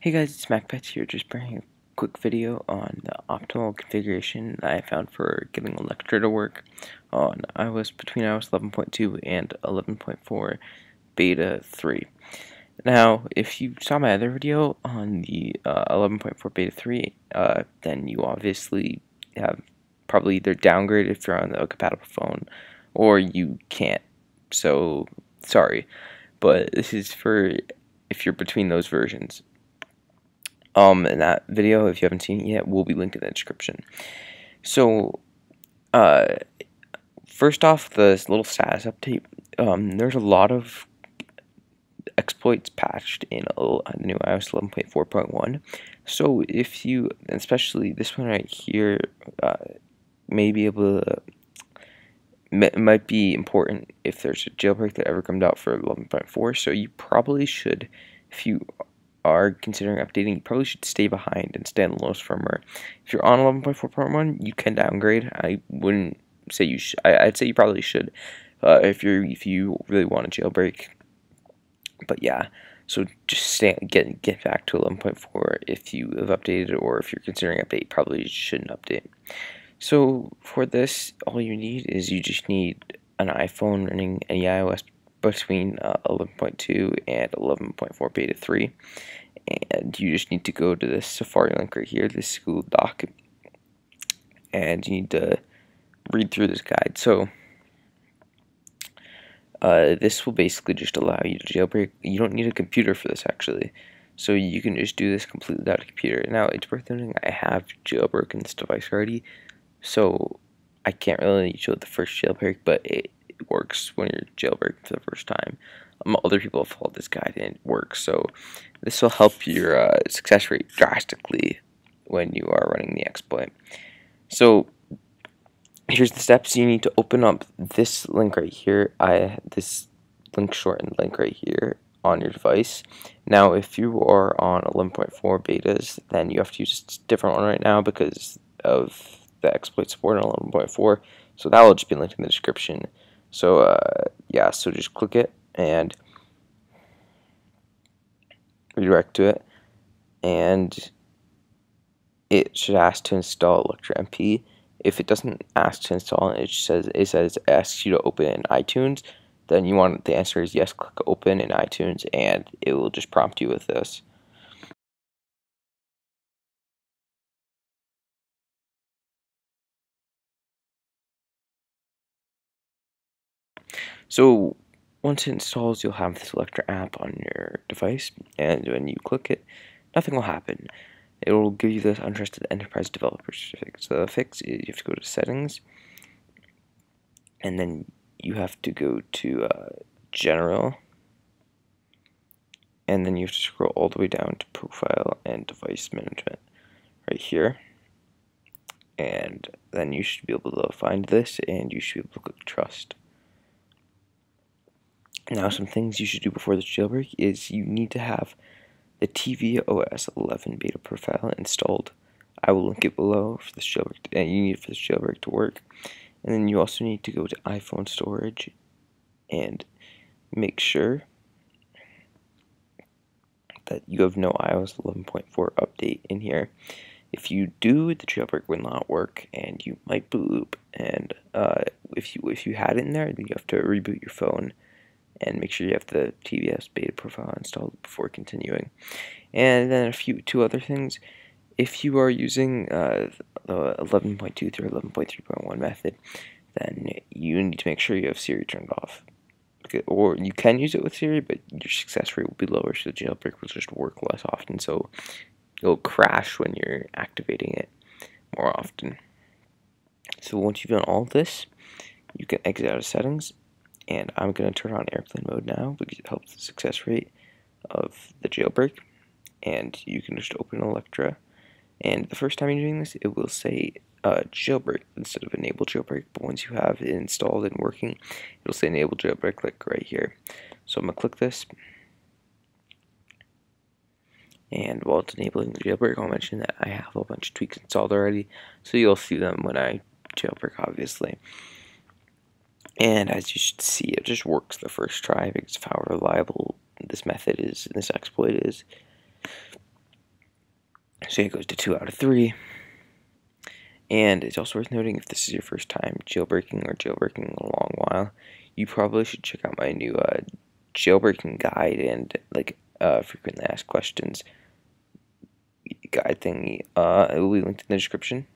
Hey guys, it's MacPets here, just bringing a quick video on the optimal configuration that I found for getting Electra to work on between iOS 11.2 and 11.4 beta 3. Now, if you saw my other video on the 11.4 beta 3, then you obviously have probably either downgraded if you're on a compatible phone, or you can't. So, sorry, but this is for if you're between those versions. And that video, if you haven't seen it yet, will be linked in the description. So, uh, first off, this little status update. There's a lot of exploits patched in the new iOS 11.4.1. So, if you, especially this one right here, may be able to. It might be important if there's a jailbreak that ever comes out for 11.4. So, you probably should, if you are considering updating, you probably should stay behind and stay on the lowest firmware. If you're on 11.4.1, you can downgrade. I wouldn't say you should. I'd say you probably should if you really want a jailbreak. But yeah, so just get back to 11.4 if you have updated, or if you're considering update, you probably shouldn't update. So for this, all you need is you just need an iPhone running any iOS between 11.2 and 11.4 beta 3, and you just need to go to this Safari link right here, this Google Doc, and you need to read through this guide. So this will basically just allow you to jailbreak. You don't need a computer for this, actually, so you can just do this completely without a computer. Now, it's worth noting I have jailbroken this device already, so I can't really show the first jailbreak, but it works when you're jailbreaking for the first time. Other people have followed this guide and it works, so this will help your success rate drastically when you are running the exploit. So here's the steps. You need to open up this link right here, this link shortened link right here on your device. Now, if you are on 11.4 betas, then you have to use a different one right now because of the exploit support on 11.4. So that will just be linked in the description. So yeah, so just click it and redirect to it, and it should ask to install Electra MP. If it doesn't ask to install it, it says it asks you to open it in iTunes, then the answer is yes, click open in iTunes, and it will just prompt you with this. So once it installs, you'll have this Electra app on your device, and when you click it, nothing will happen. It will give you this untrusted enterprise developer certificate. So the fix is you have to go to settings, and then you have to go to general, and then you have to scroll all the way down to profile and device management right here, and then you should be able to find this, and you should be able to click trust. Now, some things you should do before this jailbreak is you need to have the tvOS 11 beta profile installed. I will link it below for this jailbreak, and you need it for this jailbreak to work. And then you also need to go to iPhone storage and make sure that you have no iOS 11.4 update in here. If you do, the jailbreak will not work, and you might boot loop. And if you had it in there, then you have to reboot your phone and make sure you have the tvOS beta profile installed before continuing. And then two other things. If you are using the 11.2 through 11.3.1 method, then you need to make sure you have Siri turned off. Or you can use it with Siri, but your success rate will be lower, so the jailbreak will just work less often, so it'll crash when you're activating it more often. So once you've done all of this, you can exit out of settings, and I'm going to turn on airplane mode now because it helps the success rate of the jailbreak. And you can just open Electra, and the first time you're doing this, it will say jailbreak instead of enable jailbreak, but once you have it installed and working, it'll say enable jailbreak, like right here. So I'm going to click this, and while it's enabling the jailbreak, I'll mention that I have a bunch of tweaks installed already, so you'll see them when I jailbreak, obviously. And as you should see, it just works the first try because of how reliable this method is, this exploit is. So it goes to 2 out of 3. And it's also worth noting, if this is your first time jailbreaking or jailbreaking in a long while, you probably should check out my new jailbreaking guide and frequently asked questions guide thingy. It will be linked in the description.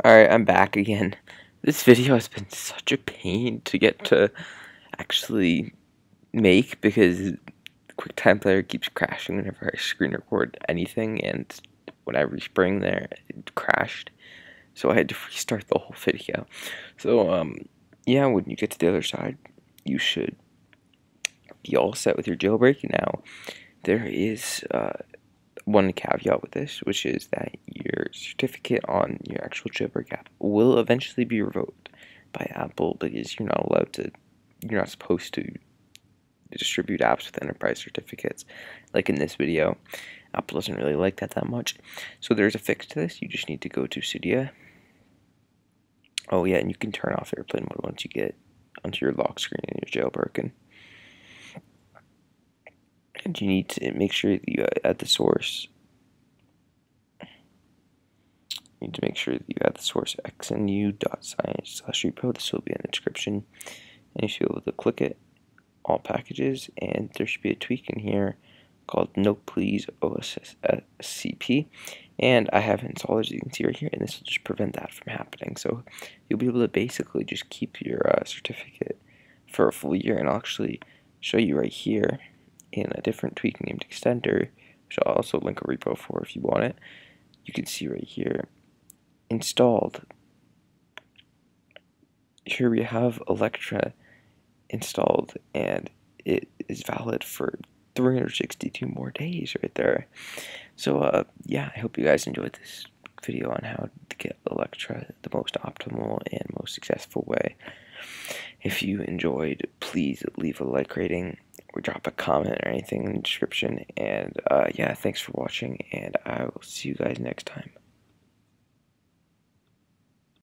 Alright, I'm back again. This video has been such a pain to get to actually make because QuickTime Player keeps crashing whenever I screen record anything, and when I respring there, it crashed. So I had to restart the whole video. So, yeah, when you get to the other side, you should be all set with your jailbreak. Now, there is one caveat with this, which is that your certificate on your actual jailbreak app will eventually be revoked by Apple because you're not supposed to distribute apps with enterprise certificates. Like in this video, Apple doesn't really like that much. So there's a fix to this. You just need to go to Cydia. Oh yeah, and you can turn off airplane mode once you get onto your lock screen and you're jailbroken. And you need to make sure that you add the source. You need to make sure that you add the source xnu.science/repo. This will be in the description. And you should be able to click it, all packages, and there should be a tweak in here called No Please OSCP. And I have it installed, as you can see right here, and this will just prevent that from happening. So you'll be able to basically just keep your certificate for a full year, and I'll actually show you right here in a different tweak named Extender, which I'll also link a repo for if you want it. You can see right here, installed. Here we have Electra installed, and it is valid for 362 more days right there. So yeah, I hope you guys enjoyed this video on how to get Electra the most optimal and most successful way. If you enjoyed, please leave a like rating or drop a comment or anything in the description. And yeah, thanks for watching, and I will see you guys next time.